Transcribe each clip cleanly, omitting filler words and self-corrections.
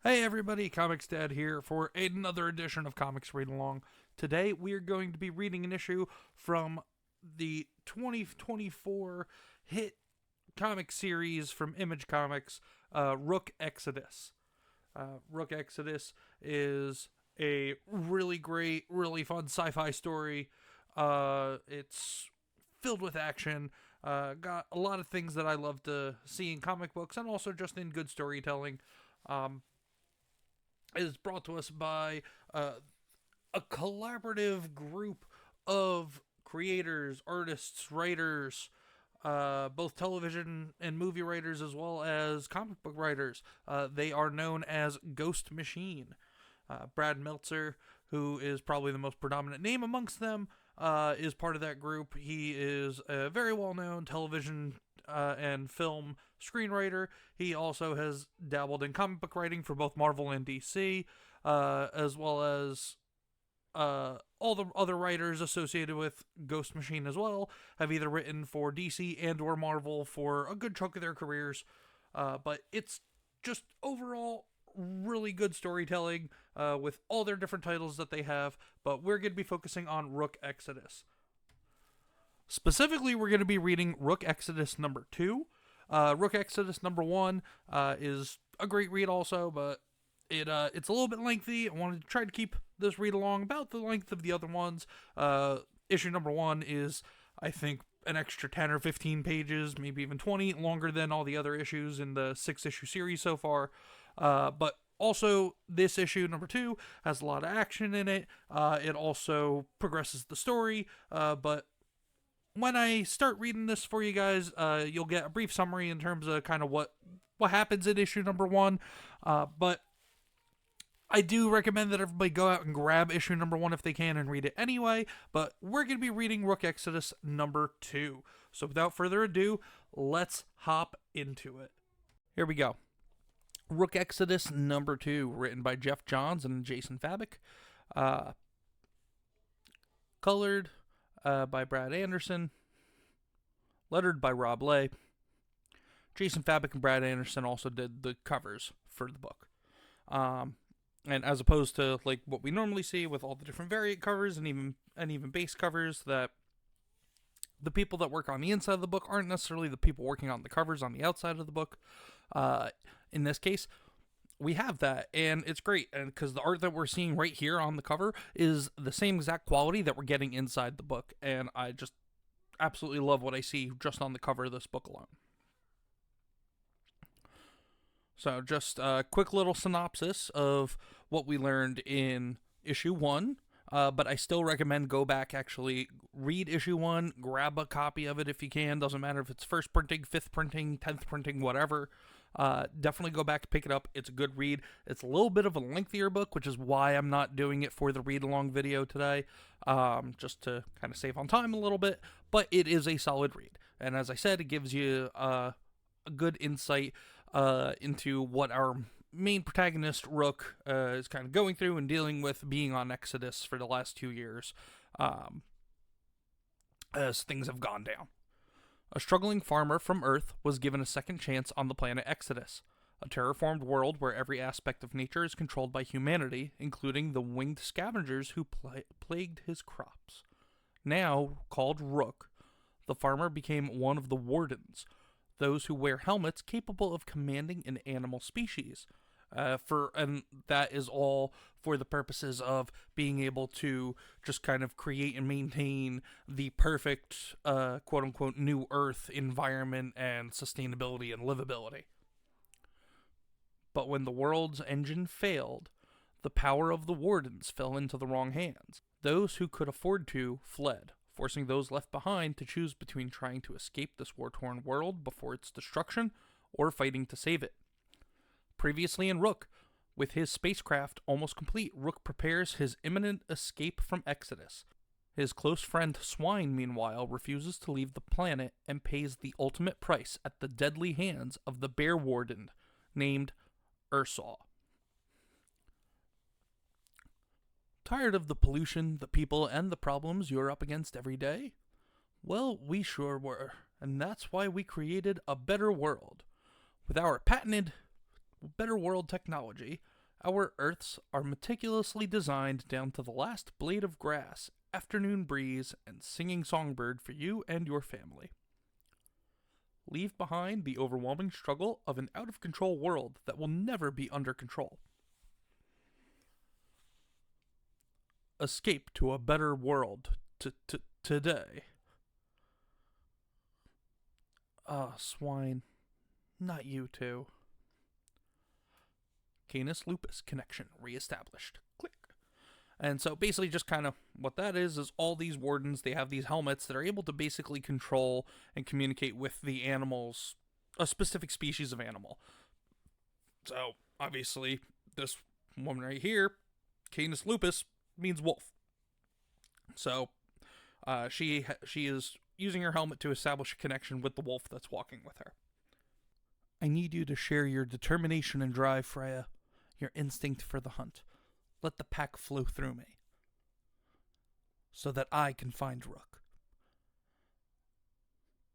Hey everybody, Comics Dad here for another edition of Comics Read Along. Today we are going to be reading an issue from the 2024 hit comic series from Image Comics, Rook Exodus. Rook Exodus is a really great, really fun sci-fi story. It's filled with action. Got a lot of things that I love to see in comic books and also just in good storytelling. Um, it is brought to us by a collaborative group of creators, artists, writers, both television and movie writers, as well as comic book writers. They are known as Ghost Machine. Brad Meltzer, who is probably the most predominant name amongst them, is part of that group. He is a very well known television and film screenwriter. He also has dabbled in comic book writing for both Marvel and DC, as well as all the other writers associated with Ghost Machine as well have either written for DC and or Marvel for a good chunk of their careers. But it's just overall really good storytelling with all their different titles that they have. But we're going to be focusing on Rook Exodus. Specifically, we're going to be reading Rook Exodus number 2. Rook Exodus number 1 is a great read also, but it's a little bit lengthy. I wanted to try to keep this read along about the length of the other ones. Issue number 1 is, I think, an extra 10 or 15 pages, maybe even 20, longer than all the other issues in the 6-issue series so far. But also, this issue, number 2, has a lot of action in it. It also progresses the story, but when I start reading this for you guys, you'll get a brief summary in terms of kind of what happens in issue number 1. But I do recommend that everybody go out and grab issue number 1 if they can and read it anyway. But we're going to be reading Rook Exodus number 2. So without further ado, let's hop into it. Here we go. Rook Exodus number 2, written by Geoff Johns and Jason Fabok. Colored by Brad Anderson. Lettered by Rob Lay. Jason Fabok and Brad Anderson also did the covers for the book. And as opposed to like what we normally see with all the different variant covers and even base covers, that the people that work on the inside of the book aren't necessarily the people working on the covers on the outside of the book. In this case, we have that, and it's great, and because the art that we're seeing right here on the cover is the same exact quality that we're getting inside the book, and I just absolutely love what I see just on the cover of this book alone. So just a quick little synopsis of what we learned in issue 1. But I still recommend go back, actually read issue 1, grab a copy of it if you can. Doesn't matter if it's first printing, 5th printing, 10th printing, whatever. Definitely go back to pick it up. It's a good read. It's a little bit of a lengthier book, which is why I'm not doing it for the read-along video today, just to kind of save on time a little bit. But it is a solid read. And as I said, it gives you a good insight into what our main protagonist, Rook, is kind of going through and dealing with being on Exodus for the last 2 years, as things have gone down. A struggling farmer from Earth was given a second chance on the planet Exodus, a terraformed world where every aspect of nature is controlled by humanity, including the winged scavengers who plagued his crops. Now called Rook, the farmer became one of the wardens, those who wear helmets capable of commanding an animal species. And that is all for the purposes of being able to just kind of create and maintain the perfect, quote-unquote, new Earth environment and sustainability and livability. But when the world's engine failed, the power of the wardens fell into the wrong hands. Those who could afford to fled, forcing those left behind to choose between trying to escape this war-torn world before its destruction or fighting to save it. Previously in Rook, with his spacecraft almost complete, Rook prepares his imminent escape from Exodus. His close friend Swine, meanwhile, refuses to leave the planet and pays the ultimate price at the deadly hands of the Bear Warden, named Ursaw. Tired of the pollution, the people, and the problems you're up against every day? Well, we sure were, and that's why we created a better world. With our patented better world technology, Our Earths are meticulously designed down to the last blade of grass, afternoon breeze, and singing songbird for you and your family. Leave behind the overwhelming struggle of an out-of-control world that will never be under control. Escape to a better world today. Ah, swine. Not you too. Canis lupus connection reestablished. Click. And so basically just kind of what that is all these wardens, they have these helmets that are able to basically control and communicate with the animals, a specific species of animal. So obviously this woman right here, Canis lupus, means wolf. So she is using her helmet to establish a connection with the wolf that's walking with her. I need you to share your determination and drive, Freya, your instinct for the hunt. Let the pack flow through me, so that I can find Rook.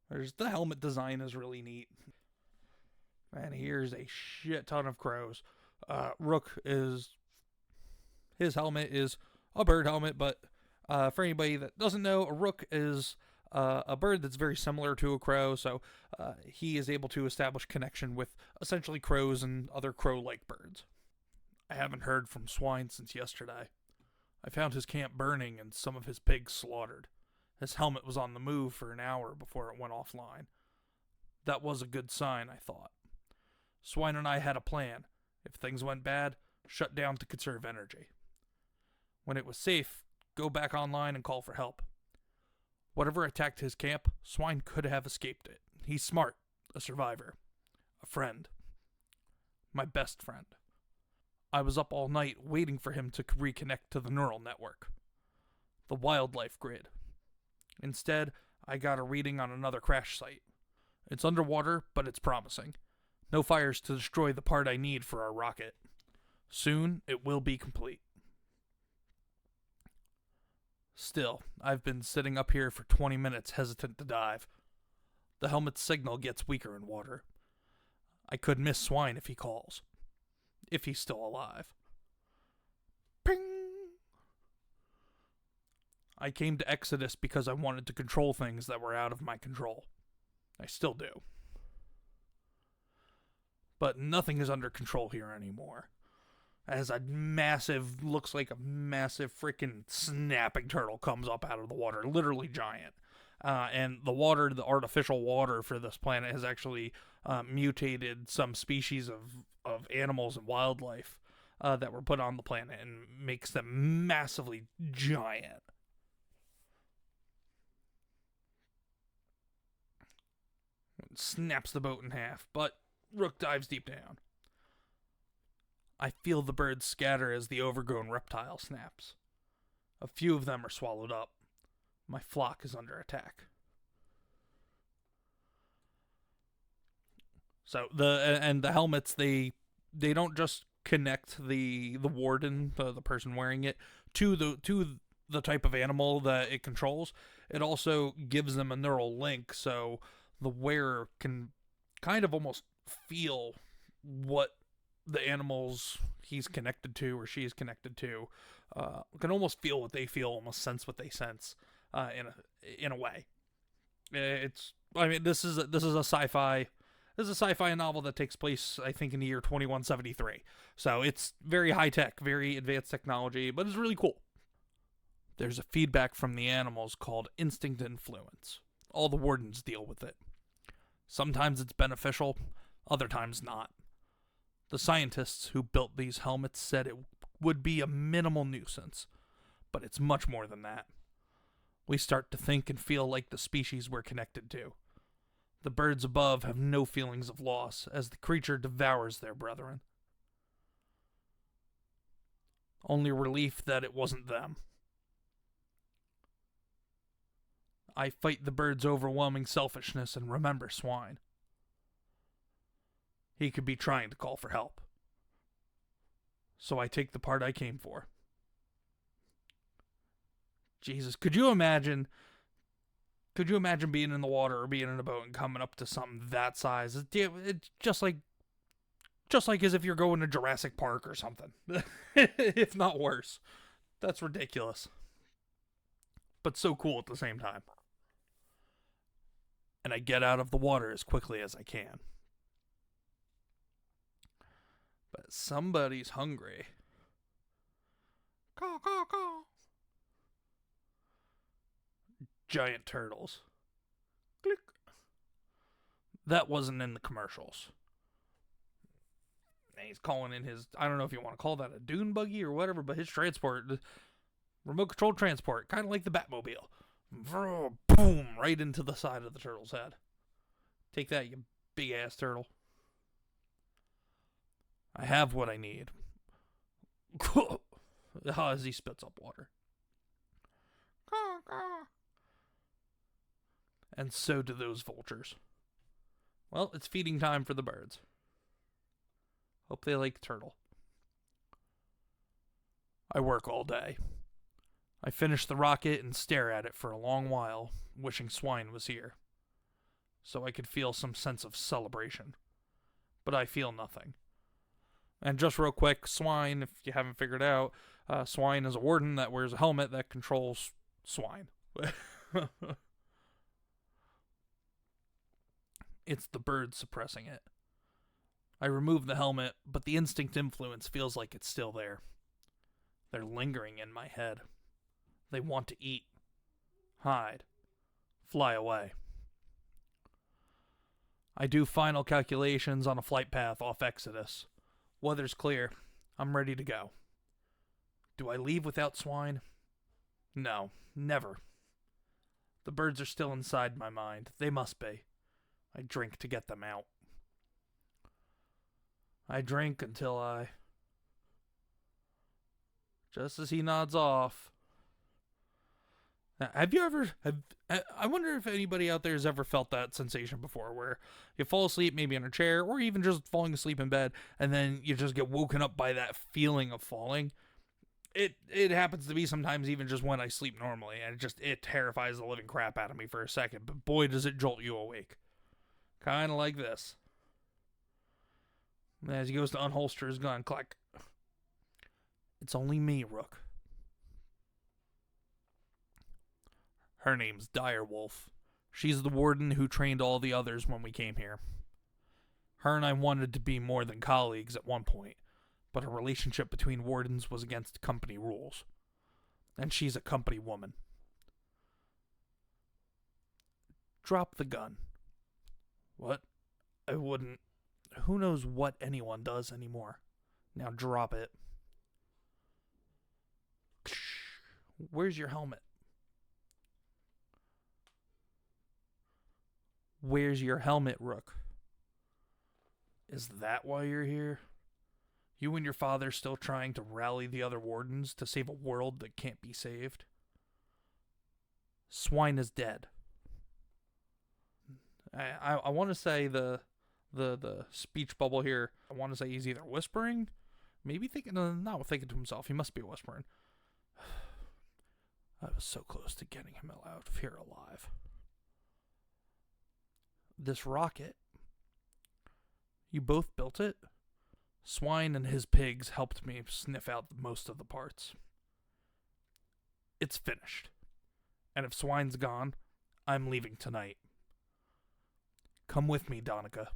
The helmet design is really neat. And here's a shit ton of crows. Rook his helmet is a bird helmet, but for anybody that doesn't know, a rook is a bird that's very similar to a crow, so he is able to establish connection with essentially crows and other crow-like birds. I haven't heard from Swine since yesterday. I found his camp burning and some of his pigs slaughtered. His helmet was on the move for an hour before it went offline. That was a good sign, I thought. Swine and I had a plan. If things went bad, shut down to conserve energy. When it was safe, go back online and call for help. Whatever attacked his camp, Swine could have escaped it. He's smart, a survivor, a friend. My best friend. I was up all night waiting for him to reconnect to the neural network. The wildlife grid. Instead, I got a reading on another crash site. It's underwater, but it's promising. No fires to destroy the part I need for our rocket. Soon, it will be complete. Still, I've been sitting up here for 20 minutes hesitant to dive. The helmet's signal gets weaker in water. I could miss Swine if he calls. If he's still alive. Ping! I came to Exodus because I wanted to control things that were out of my control. I still do. But nothing is under control here anymore. As looks like a massive freaking snapping turtle comes up out of the water, literally giant. And the artificial water for this planet has actually mutated some species of animals and wildlife that were put on the planet and makes them massively giant. It snaps the boat in half, but Rook dives deep down. I feel the birds scatter as the overgrown reptile snaps. A few of them are swallowed up. My flock is under attack. So the helmets, they don't just connect the warden, the person wearing it, to the type of animal that it controls. It also gives them a neural link, so the wearer can kind of almost feel what the animals he's connected to or she is connected to, can almost feel what they feel, almost sense what they sense, in a way. This is a sci-fi. This is a sci-fi novel that takes place, I think, in the year 2173. So it's very high-tech, very advanced technology, but it's really cool. There's a feedback from the animals called instinct influence. All the wardens deal with it. Sometimes it's beneficial, other times not. The scientists who built these helmets said it would be a minimal nuisance, but it's much more than that. We start to think and feel like the species we're connected to. The birds above have no feelings of loss as the creature devours their brethren. Only relief that it wasn't them. I fight the bird's overwhelming selfishness and remember Swine. He could be trying to call for help. So I take the part I came for. Jesus, could you imagine being in the water or being in a boat and coming up to something that size? It's just like Just like as if you're going to Jurassic Park or something. If not worse. That's ridiculous. But so cool at the same time. And I get out of the water as quickly as I can. But somebody's hungry. Caw, caw, caw. Giant turtles. Click. That wasn't in the commercials. And he's calling in his, I don't know if you want to call that a dune buggy or whatever, but his transport, remote controlled transport, kind of like the Batmobile. Boom, right into the side of the turtle's head. Take that, you big ass turtle. I have what I need. As he spits up water. And so do those vultures. Well, it's feeding time for the birds. Hope they like turtle. I work all day. I finish the rocket and stare at it for a long while, wishing Swine was here, so I could feel some sense of celebration. But I feel nothing. And just real quick, Swine, if you haven't figured out, Swine is a warden that wears a helmet that controls swine. It's the bird suppressing it. I remove the helmet, but the instinct influence feels like it's still there. They're lingering in my head. They want to eat, hide, fly away. I do final calculations on a flight path off Exodus. Weather's clear. I'm ready to go. Do I leave without Swine? No, never. The birds are still inside my mind. They must be. I drink to get them out. I drink until I... Just as he nods off... Now, have you ever... I wonder if anybody out there has ever felt that sensation before, where you fall asleep maybe in a chair, or even just falling asleep in bed, and then you just get woken up by that feeling of falling. It happens to me sometimes even just when I sleep normally, and it terrifies the living crap out of me for a second, but boy does it jolt you awake. Kind of like this. As he goes to unholster his gun, clack. It's only me, Rook. Her name's Direwolf. She's the warden who trained all the others when we came here. Her and I wanted to be more than colleagues at one point, but a relationship between wardens was against company rules. And she's a company woman. Drop the gun. What? I wouldn't. Who knows what anyone does anymore? Now drop it. Where's your helmet? Where's your helmet, Rook? Is that why you're here? You and your father still trying to rally the other wardens to save a world that can't be saved? Swine is dead. I want to say the speech bubble here, I want to say he's either whispering, maybe thinking, not thinking to himself, he must be whispering. I was so close to getting him out of here alive. This rocket, you both built it? Swine and his pigs helped me sniff out most of the parts. It's finished. And if Swine's gone, I'm leaving tonight. Come with me, Donica.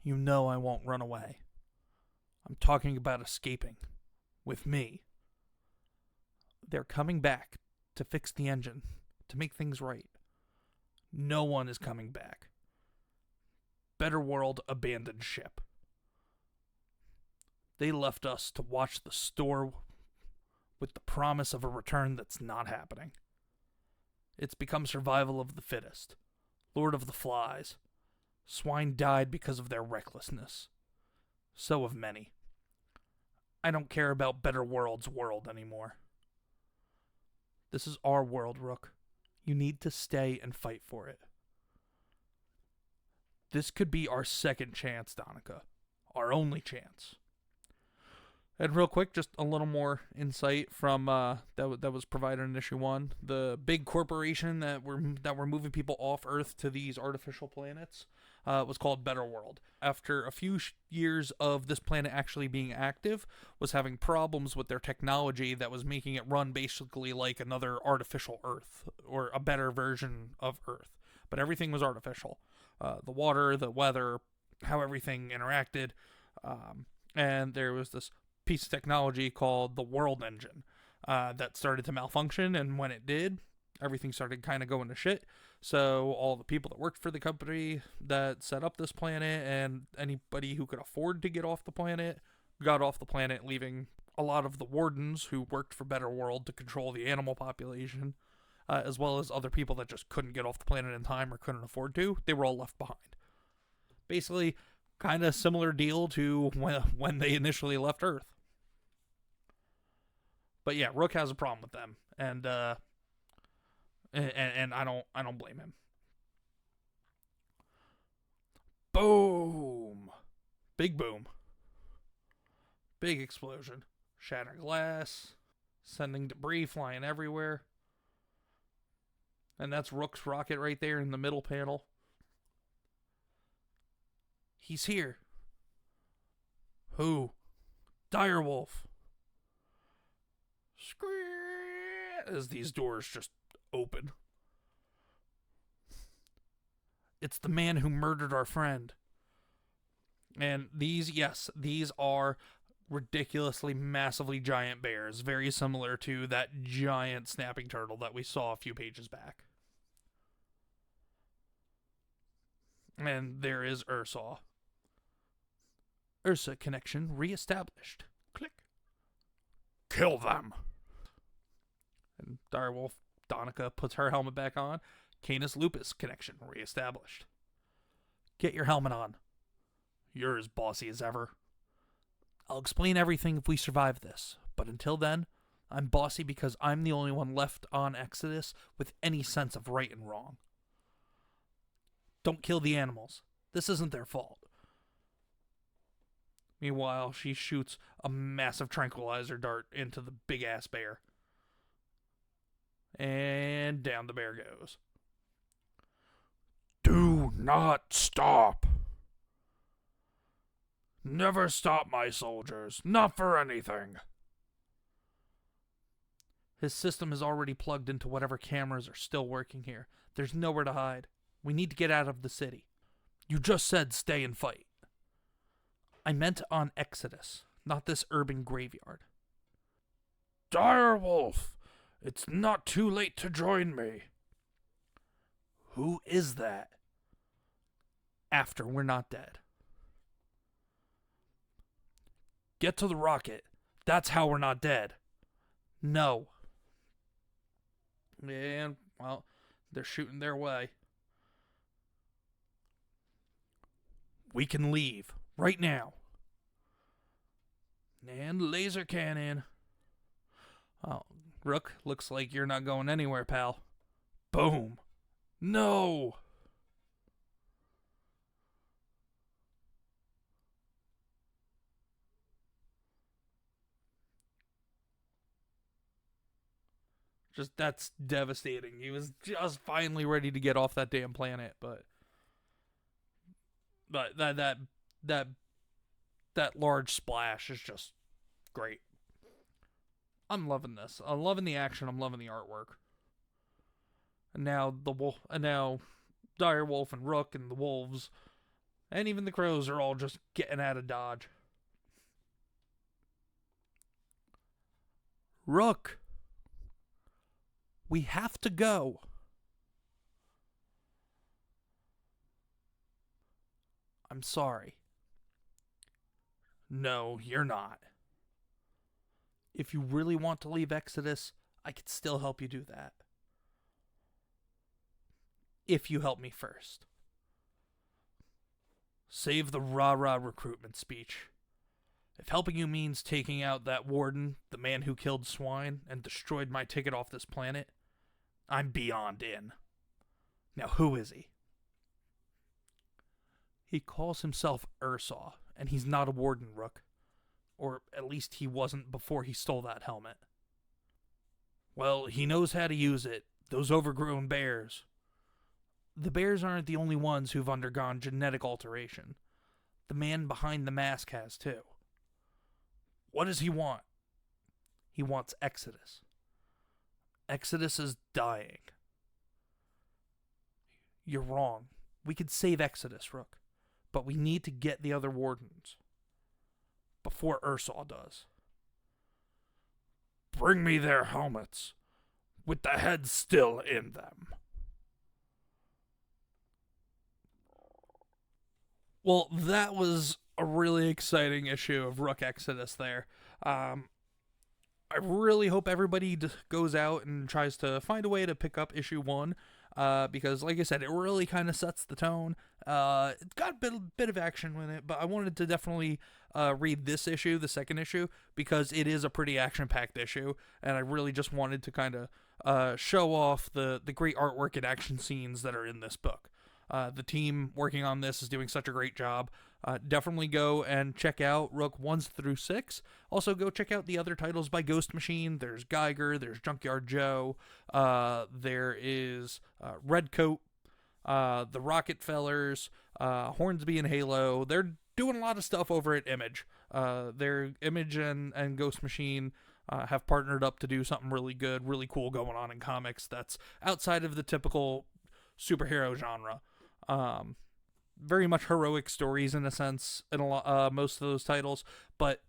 You know I won't run away. I'm talking about escaping. With me. They're coming back to fix the engine, to make things right. No one is coming back. Better World abandoned ship. They left us to watch the store with the promise of a return that's not happening. It's become survival of the fittest. Lord of the Flies. Swine died because of their recklessness. So have many. I don't care about Better World's world anymore. This is our world, Rook. You need to stay and fight for it. This could be our second chance, Donica. Our only chance. And real quick, just a little more insight from that was provided in issue 1. The big corporation that were moving people off Earth to these artificial planets was called Better World. After a few years of this planet actually being active, was having problems with their technology that was making it run basically like another artificial Earth, or a better version of Earth. But everything was artificial. The water, the weather, how everything interacted. And there was this piece of technology called the World Engine that started to malfunction, and when it did, everything started kind of going to shit. So all the people that worked for the company that set up this planet, and anybody who could afford to get off the planet, got off the planet, leaving a lot of the wardens who worked for Better World to control the animal population, as well as other people that just couldn't get off the planet in time or couldn't afford to. They were all left behind. Basically, kind of similar deal to when they initially left Earth. But yeah, Rook has a problem with them, and I don't blame him. Boom, big boom, big explosion, shattering glass, sending debris flying everywhere, and that's Rook's rocket right there in the middle panel. He's here. Who? Direwolf. Scream as these doors just open. It's the man who murdered our friend. And these are ridiculously, massively giant bears, very similar to that giant snapping turtle that we saw a few pages back. And there is Ursa. Ursa connection reestablished. Click. Kill them. And Direwolf Donica puts her helmet back on. Canis Lupus connection reestablished. Get your helmet on. You're as bossy as ever. I'll explain everything if we survive this, but until then, I'm bossy because I'm the only one left on Exodus with any sense of right and wrong. Don't kill the animals. This isn't their fault. Meanwhile, she shoots a massive tranquilizer dart into the big-ass bear. And down the bear goes. Do not stop. Never stop, my soldiers. Not for anything. His system is already plugged into whatever cameras are still working here. There's nowhere to hide. We need to get out of the city. You just said stay and fight. I meant on Exodus, not this urban graveyard. Direwolf, it's not too late to join me. Who is that? After we're not dead. Get to the rocket. That's how we're not dead. No. And, well, they're shooting their way. We can leave. Right now. And laser cannon. Oh, Rook, looks like you're not going anywhere, pal. Boom. No. Just, that's devastating. He was just finally ready to get off that damn planet, but that large splash is just great. I'm loving this. I'm loving the action. I'm loving the artwork. And now Direwolf and Rook and the wolves and even the crows are all just getting out of Dodge. Rook, we have to go. I'm sorry. No, you're not. If you really want to leave Exodus, I could still help you do that. If you help me first. Save the rah-rah recruitment speech. If helping you means taking out that warden, the man who killed swine, and destroyed my ticket off this planet, I'm beyond in. Now who is he? He calls himself Ursa, and he's not a warden, Rook. Or at least he wasn't before he stole that helmet. Well, he knows how to use it. Those overgrown bears. The bears aren't the only ones who've undergone genetic alteration. The man behind the mask has too. What does he want? He wants Exodus. Exodus is dying. You're wrong. We could save Exodus, Rook. But we need to get the other wardens. Before Ursal does. Bring me their helmets. With the heads still in them. Well, that was a really exciting issue of Rook Exodus there. I really hope everybody goes out and tries to find a way to pick up issue 1. Because, like I said, it really kind of sets the tone. It's got a bit of action in it, but I wanted to definitely read this issue, the second issue, because it is a pretty action-packed issue, and I really just wanted to kind of show off the great artwork and action scenes that are in this book. The team working on this is doing such a great job. Definitely go and check out Rook 1 through 6. Also, go check out the other titles by Ghost Machine. There's Geiger, there's Junkyard Joe, there is Redcoat, the Rocket Fellers, Hornsby and Halo. They're doing a lot of stuff over at Image. Their Image and Ghost Machine have partnered up to do something really good, really cool going on in comics that's outside of the typical superhero genre. Very much heroic stories in a sense in most of those titles, but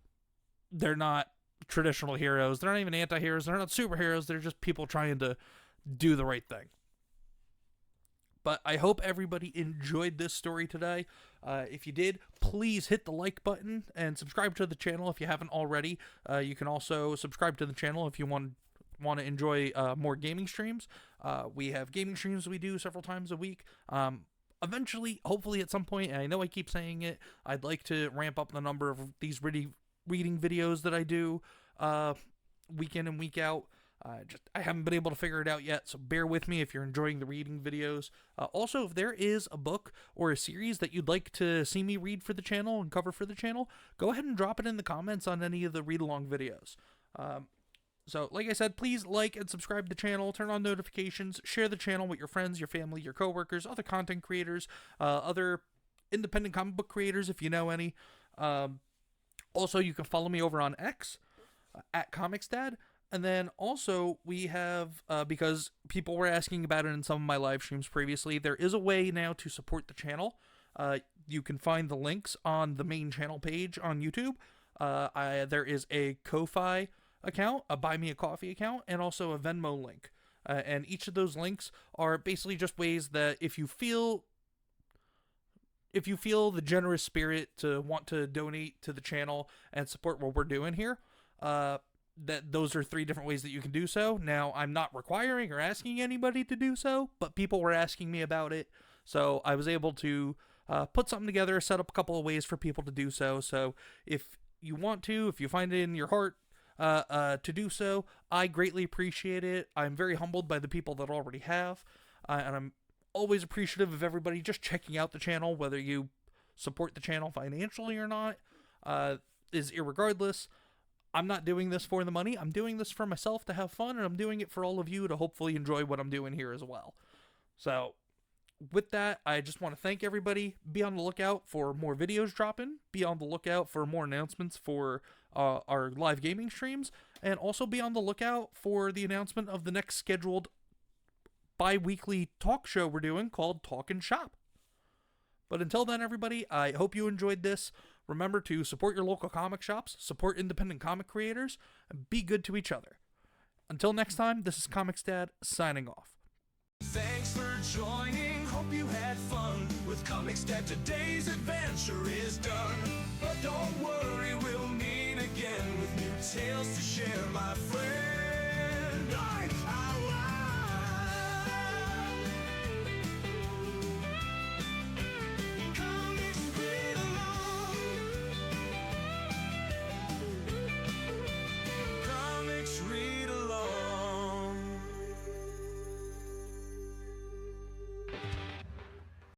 they're not traditional heroes. They're not even anti-heroes. They're not superheroes. They're just people trying to do the right thing. But I hope everybody enjoyed this story today. If you did, please hit the like button and subscribe to the channel if you haven't already. You can also subscribe to the channel if you want to enjoy more gaming streams. We have gaming streams we do several times a week. Eventually, hopefully at some point, and I know I keep saying it, I'd like to ramp up the number of these reading videos that I do week in and week out. I haven't been able to figure it out yet, so bear with me if you're enjoying the reading videos. Also, if there is a book or a series that you'd like to see me read for the channel and cover for the channel, go ahead and drop it in the comments on any of the read-along videos. So, like I said, please like and subscribe to the channel, turn on notifications, share the channel with your friends, your family, your coworkers, other content creators, other independent comic book creators if you know any. Also, you can follow me over on X, at ComicsDad. And then also, we have, because people were asking about it in some of my live streams previously, there is a way now to support the channel. You can find the links on the main channel page on YouTube. There is a Ko-Fi account, a Buy Me a Coffee account, and also a Venmo link. And each of those links are basically just ways that if you feel the generous spirit to want to donate to the channel and support what we're doing here, that those are 3 different ways that you can do so. Now, I'm not requiring or asking anybody to do so, but people were asking me about it, so I was able to put something together, set up a couple of ways for people to do so. So if you want to, if you find it in your heart to do so, I greatly appreciate it. I'm very humbled by the people that already have, and I'm always appreciative of everybody just checking out the channel, whether you support the channel financially or not, is irregardless. I'm not doing this for the money. I'm doing this for myself to have fun, and I'm doing it for all of you to hopefully enjoy what I'm doing here as well. So, with that, I just want to thank everybody. Be on the lookout for more videos dropping. Be on the lookout for more announcements for our live gaming streams. And also be on the lookout for the announcement of the next scheduled bi-weekly talk show we're doing called Talk and Shop. But until then, everybody, I hope you enjoyed this. Remember to support your local comic shops, support independent comic creators, and be good to each other. Until next time, this is ComicsDad signing off. Thanks for joining, hope you had fun with ComicsDad. Today's adventure is done, but don't worry, we'll meet again with new tales to share, my friend.